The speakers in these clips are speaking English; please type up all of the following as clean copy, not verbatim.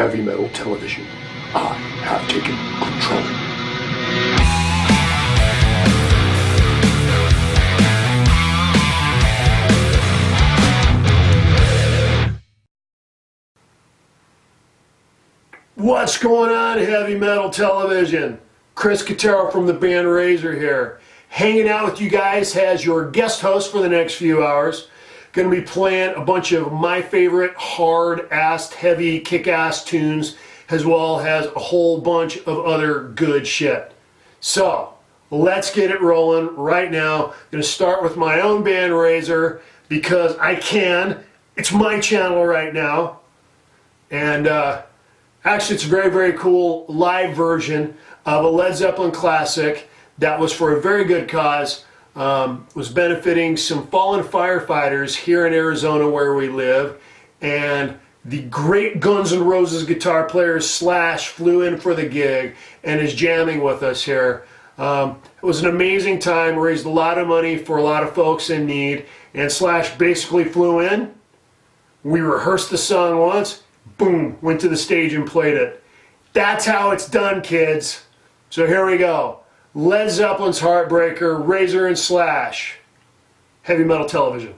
heavy metal television. I have taken control. What's going on, heavy metal television? Chris Catero from the band Razer here. Hanging out with you guys as your guest host for the next few hours. Going to be playing a bunch of my favorite hard-assed, heavy, kick-ass tunes, as well as a whole bunch of other good shit. So, let's get it rolling right now. I'm going to start with my own band Razer, because I can. It's my channel right now. And, actually, it's a very, very cool live version of a Led Zeppelin classic that was for a very good cause. Was benefiting some fallen firefighters here in Arizona where we live. And the great Guns N' Roses guitar player Slash flew in for the gig and is jamming with us here. It was an amazing time, raised a lot of money for a lot of folks in need. And Slash basically flew in. We rehearsed the song once. Boom, went to the stage and played it. That's how it's done, kids. So here we go. Led Zeppelin's Heartbreaker, Razer and Slash. Heavy metal television.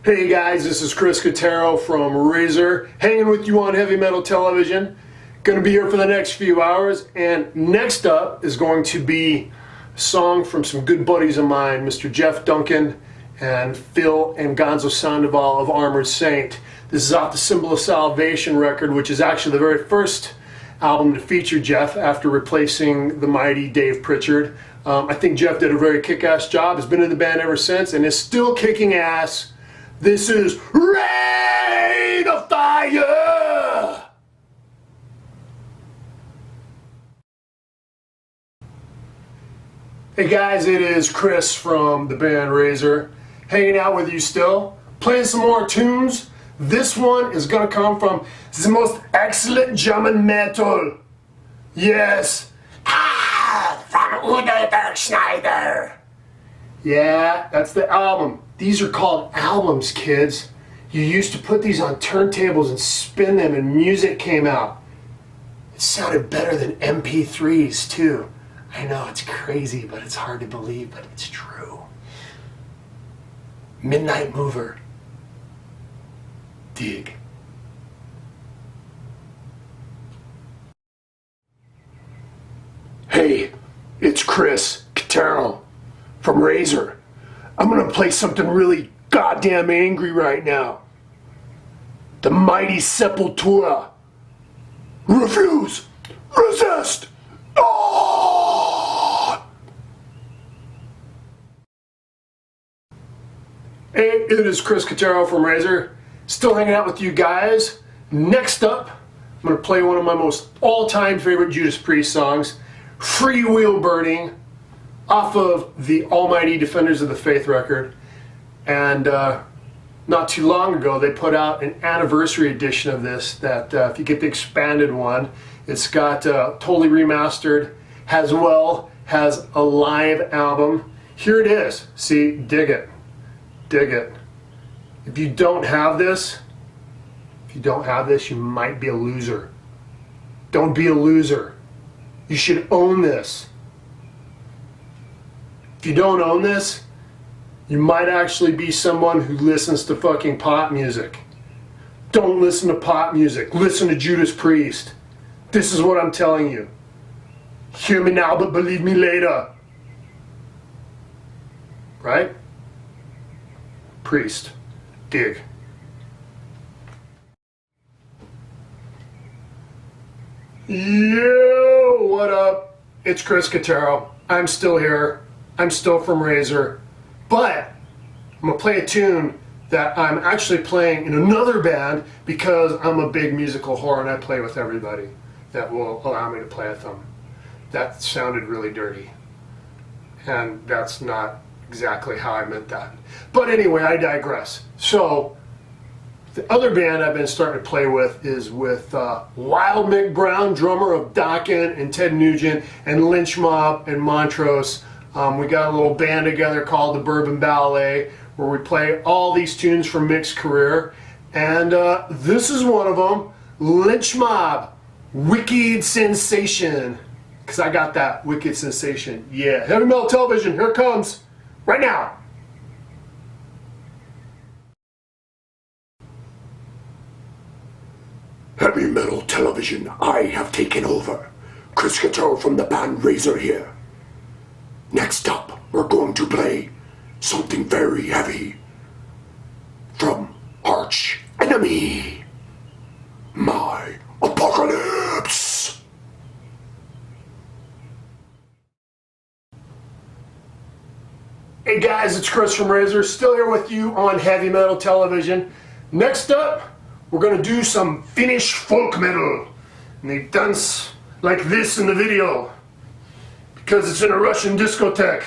Hey guys, this is Chris Catero from Razer, hanging with you on Heavy Metal Television. Gonna be here for the next few hours, and next up is going to be a song from some good buddies of mine, Mr. Jeff Duncan and Phil and Gonzo Sandoval of Armored Saint. This is off the Symbol of Salvation record, which is actually the very first album to feature Jeff after replacing the mighty Dave Pritchard. I think Jeff did a very kick-ass job, has been in the band ever since, and is still kicking ass. This is Rain of Fire! Hey guys, it is Chris from the band Razer, hanging out with you still, playing some more tunes. This one is gonna come from the most excellent German metal. Yes, from Udo Bergschneider. Yeah, that's the album. These are called albums, kids. You used to put these on turntables and spin them and music came out. It sounded better than MP3s too. I know, it's crazy, but it's hard to believe, but it's true. Midnight Mover. Dig. Hey, it's Chris Catero from Razer. I'm gonna play something really goddamn angry right now. The mighty Sepultura. Refuse! Resist! Oh! Hey, it is Chris Catero from Razer. Still hanging out with you guys. Next up, I'm going to play one of my most all-time favorite Judas Priest songs, Free Wheel Burning, off of the Almighty Defenders of the Faith record. And not too long ago, they put out an anniversary edition of this that, if you get the expanded one, it's got totally remastered, has a live album. Here it is. See, dig it. Dig it. If you don't have this, you might be a loser. Don't be a loser. You should own this. If you don't own this, you might actually be someone who listens to fucking pop music. Don't listen to pop music. Listen to Judas Priest. This is what I'm telling you. Hear me now, but believe me later. Right? Priest. Dig. Yo, what up? It's Chris Catero. I'm still here. I'm still from Razer. But I'm going to play a tune that I'm actually playing in another band because I'm a big musical whore and I play with everybody that will allow me to play with them. That sounded really dirty. And that's not exactly how I meant that. But anyway, I digress. So, the other band I've been starting to play with is with Wild Mick Brown, drummer of Dokken and Ted Nugent and Lynch Mob and Montrose. We got a little band together called the Bourbon Ballet, where we play all these tunes from Mick's career. And this is one of them, Lynch Mob, Wicked Sensation. Because I got that wicked sensation. Yeah, Heavy Metal Television, here it comes, right now. Heavy Metal Television, I have taken over. Chris Catero from the band Razer here. Next up, we're going to play something very heavy from Arch Enemy, My Apocalypse. Hey guys, it's Chris from Razer, still here with you on Heavy Metal Television. Next up, we're going to do some Finnish folk metal. And they dance like this in the video, because it's in a Russian discotheque.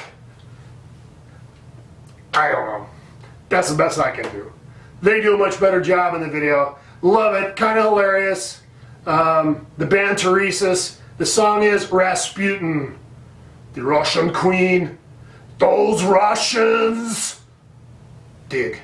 I don't know. That's the best I can do. They do a much better job in the video. Love it, kind of hilarious. The band Teresa's, the song is Rasputin, the Russian queen. Those Russians! Dig.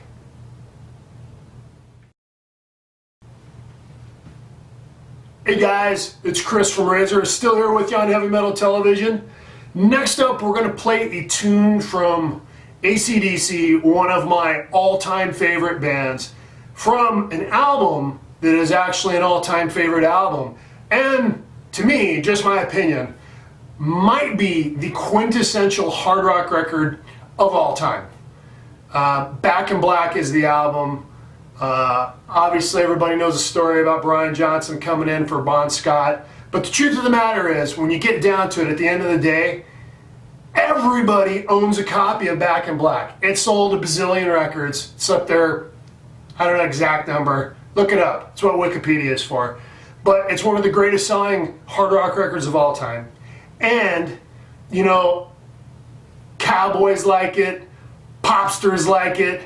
Hey guys, it's Chris from Razer, still here with you on Heavy Metal Television. Next up, we're going to play a tune from AC/DC, one of my all-time favorite bands, from an album that is actually an all-time favorite album. And to me, just my opinion, might be the quintessential hard rock record of all time. Back in Black is the album. Obviously everybody knows the story about Brian Johnson coming in for Bon Scott, but the truth of the matter is, when you get down to it, at the end of the day, everybody owns a copy of Back in Black. It sold a bazillion records. It's up there, I don't know the exact number, look it up, it's what Wikipedia is for, but it's one of the greatest selling hard rock records of all time. And, you know, cowboys like it, popsters like it,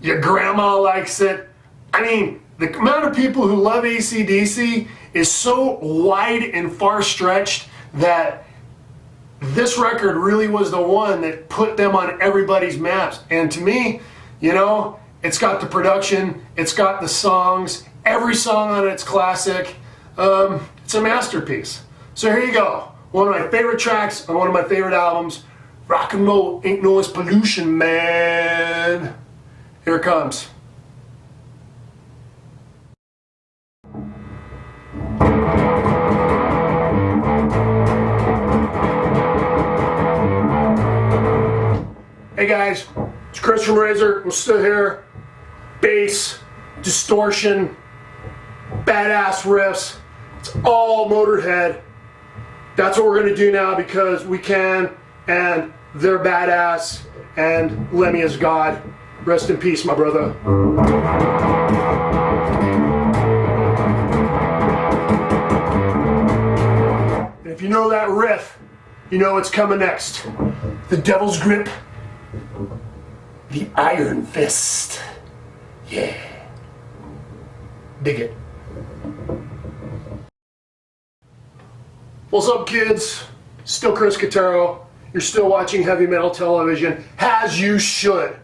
your grandma likes it. I mean, the amount of people who love AC/DC is so wide and far stretched that this record really was the one that put them on everybody's maps. And to me, you know, it's got the production, it's got the songs, every song on it's classic. It's a masterpiece. So here you go. One of my favorite tracks on one of my favorite albums. Rock and roll ain't noise pollution, man. Here it comes. Hey guys, it's Chris from Razer. We're still here. Bass, distortion, badass riffs. It's all Motorhead. That's what we're going to do now, because we can, and they're badass, and Lemmy is God. Rest in peace, my brother. And if you know that riff, you know what's coming next. The Devil's Grip, the Iron Fist. Yeah. Dig it. What's up, kids? Still Chris Catero. You're still watching Heavy Metal Television, as you should.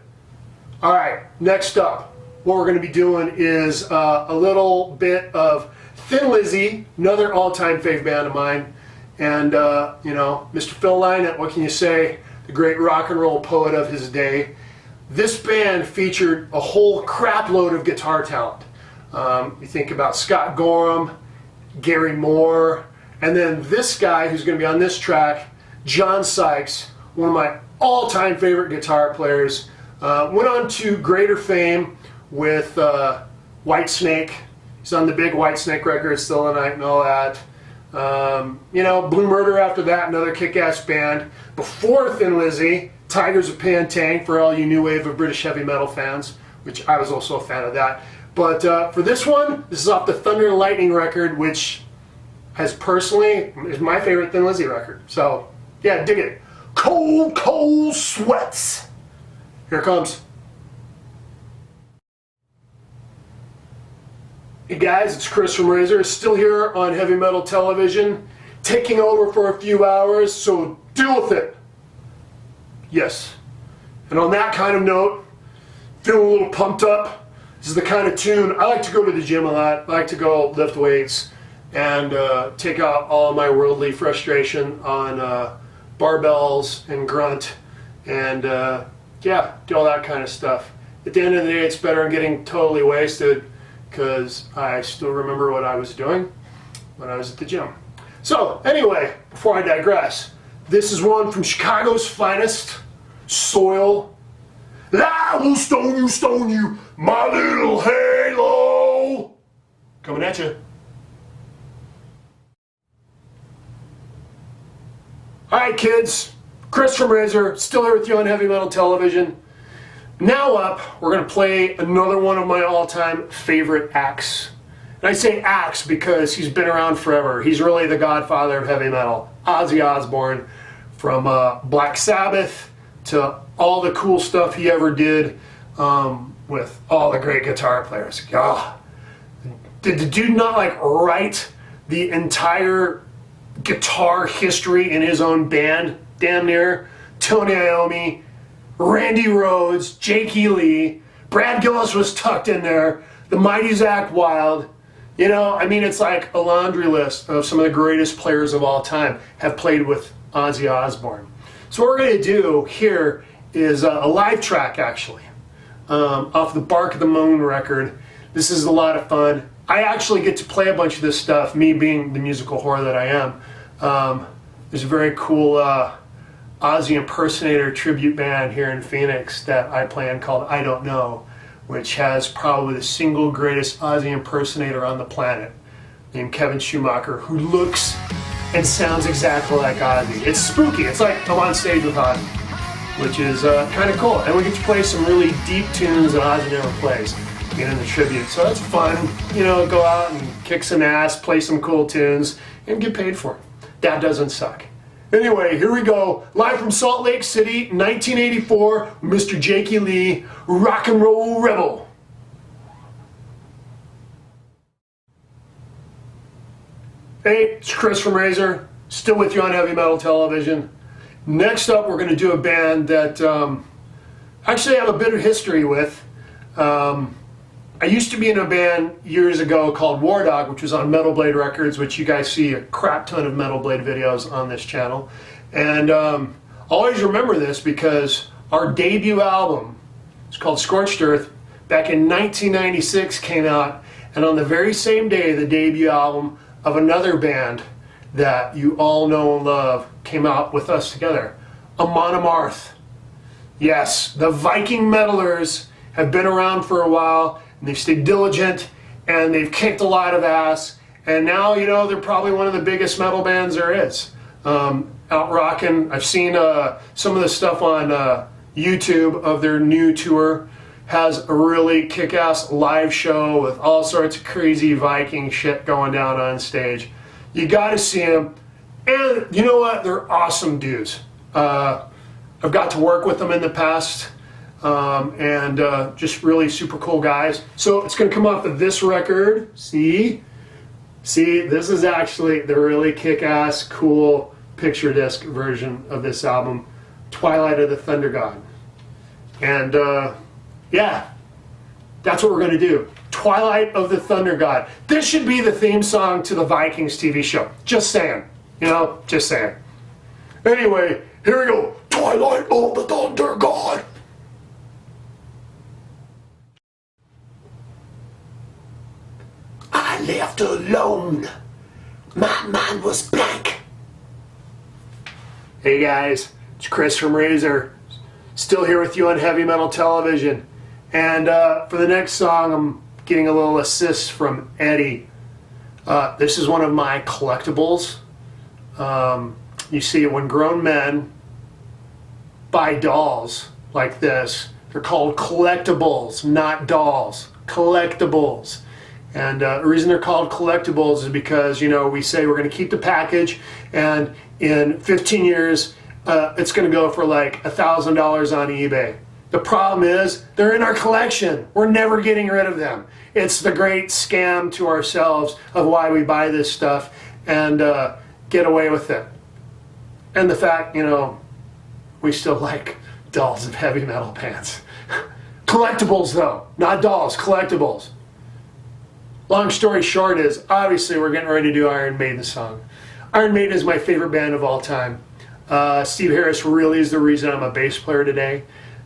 Alright, next up, what we're going to be doing is a little bit of Thin Lizzy, another all-time fave band of mine. And, you know, Mr. Phil Lynott, what can you say? The great rock and roll poet of his day. This band featured a whole crap load of guitar talent. You think about Scott Gorham, Gary Moore, and then this guy who's going to be on this track, John Sykes, one of my all-time favorite guitar players. Went on to greater fame with Whitesnake. He's on the big Whitesnake record, Still the Night and all that. You know, Blue Murder after that, another kick-ass band. Before Thin Lizzy, Tigers of Pantang, for all you new wave of British heavy metal fans, which I was also a fan of that. But for this one, this is off the Thunder and Lightning record, which has personally is my favorite Thin Lizzy record. So, yeah, dig it. Cold, cold sweats. Here it comes. Hey guys, it's Chris from Razer, still here on Heavy Metal Television, taking over for a few hours, so deal with it. Yes. And on that kind of note, feeling a little pumped up. This is the kind of tune, I like to go to the gym a lot. I like to go lift weights and take out all of my worldly frustration on barbells and grunt and yeah, do all that kind of stuff. At the end of the day, it's better than getting totally wasted because I still remember what I was doing when I was at the gym. So anyway, before I digress, this is one from Chicago's finest, Soil. I will stone you, my little halo. Coming at you. Alright kids, Chris from Razer, still here with you on Heavy Metal Television. Now up, we're going to play another one of my all-time favorite acts. And I say acts because he's been around forever. He's really the godfather of heavy metal. Ozzy Osbourne, from Black Sabbath to all the cool stuff he ever did with all the great guitar players. Oh, did the dude not like write the entire guitar history in his own band? Damn near. Tony Iommi, Randy Rhoads, Jakey Lee, Brad Gillis was tucked in there, the mighty Zakk Wylde. You know, I mean, it's like a laundry list of some of the greatest players of all time have played with Ozzy Osbourne. So what we're going to do here is a live track, actually, off the Bark of the Moon record. This is a lot of fun. I actually get to play a bunch of this stuff, me being the musical whore that I am. There's a very cool Ozzy impersonator tribute band here in Phoenix that I play in called I Don't Know, which has probably the single greatest Ozzy impersonator on the planet, named Kevin Schumacher, who looks and sounds exactly like Ozzy. It's spooky. It's like I'm on stage with Ozzy, which is kind of cool. And we get to play some really deep tunes that Ozzy never plays in the tribute. So that's fun. You know, go out and kick some ass, play some cool tunes, and get paid for it. That doesn't suck. Anyway, here we go. Live from Salt Lake City, 1984, Mr. Jakey Lee, Rock and Roll Rebel. Hey, it's Chris from Razer, still with you on Heavy Metal Television. Next up, we're going to do a band that actually I have a bit of history with. I used to be in a band years ago called War Dog, which was on Metal Blade Records, which you guys see a crap ton of Metal Blade videos on this channel. And always remember this because our debut album, it's called Scorched Earth, back in 1996 came out, and on the very same day, the debut album of another band that you all know and love came out with us together, Amon Amarth. Yes, the Viking metalers have been around for a while, and they've stayed diligent, and they've kicked a lot of ass, and now, you know, they're probably one of the biggest metal bands there is. Out rocking. I've seen some of the stuff on YouTube of their new tour. Has a really kick-ass live show with all sorts of crazy Viking shit going down on stage. You gotta see them, and you know what? They're awesome dudes. I've got to work with them in the past. And just really super cool guys. So it's going to come off of this record. See, this is actually the really kick-ass, cool picture disc version of this album, Twilight of the Thunder God. And yeah, that's what we're going to do. Twilight of the Thunder God. This should be the theme song to the Vikings TV show. Just saying. You know, just saying. Anyway, here we go. Twilight of the Thunder God. I left alone. My mind was blank. Hey guys, it's Chris from Razer. Still here with you on Heavy Metal Television. And for the next song, I'm getting a little assist from Eddie. This is one of my collectibles. You see, when grown men buy dolls like this, they're called collectibles, not dolls. Collectibles. And the reason they're called collectibles is because, you know, we say we're going to keep the package, and in 15 years, it's going to go for like $1,000 on eBay. The problem is, they're in our collection. We're never getting rid of them. It's the great scam to ourselves of why we buy this stuff and get away with it. And the fact, you know, we still like Dolls of heavy metal pants. Collectibles though, not dolls, collectibles. Long story short is, obviously we're getting ready to do Iron Maiden song. Iron Maiden is my favorite band of all time. Steve Harris really is the reason I'm a bass player today.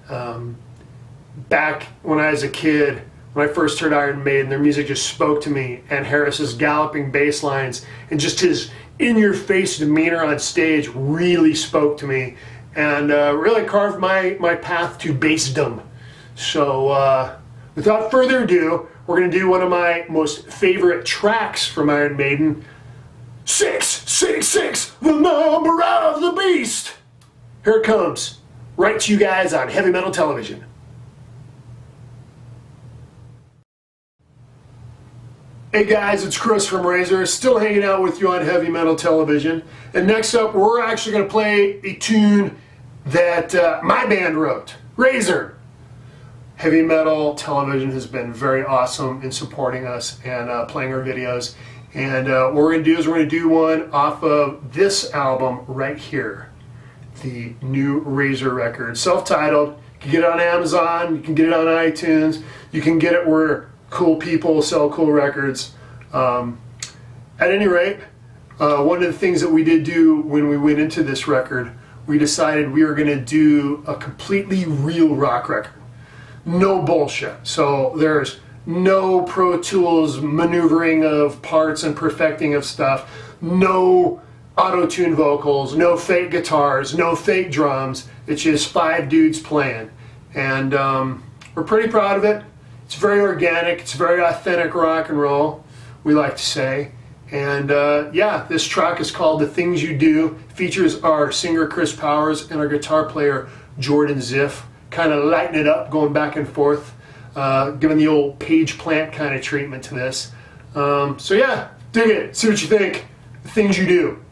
Back when I was a kid, when I first heard Iron Maiden, their music just spoke to me, and Harris's galloping bass lines and just his in-your-face demeanor on stage really spoke to me, and really carved my path to bassdom. So without further ado, we're going to do one of my most favorite tracks from Iron Maiden, 666, the number of the beast. Here it comes, right to you guys on Heavy Metal Television. Hey guys, it's Chris from Razer, still hanging out with you on Heavy Metal Television. And next up, we're actually going to play a tune that my band wrote, Razer. Heavy Metal Television has been very awesome in supporting us and playing our videos. And what we're going to do is we're going to do one off of this album right here, the new Razer record, self-titled. You can get it on Amazon, you can get it on iTunes, you can get it where cool people sell cool records. At any rate, one of the things that we did do when we went into this record, we decided we were going to do a completely real rock record. No bullshit. So there's no Pro Tools maneuvering of parts and perfecting of stuff, no auto-tune vocals, no fake guitars, no fake drums. It's just 5 dudes playing. And we're pretty proud of it. It's very organic, it's very authentic rock and roll, we like to say. And yeah, this track is called The Things You Do. Features our singer Chris Powers and our guitar player Jordan Ziff, kind of lighting it up, going back and forth, giving the old Page Plant kind of treatment to this. So yeah, dig it, see what you think. The Things You Do.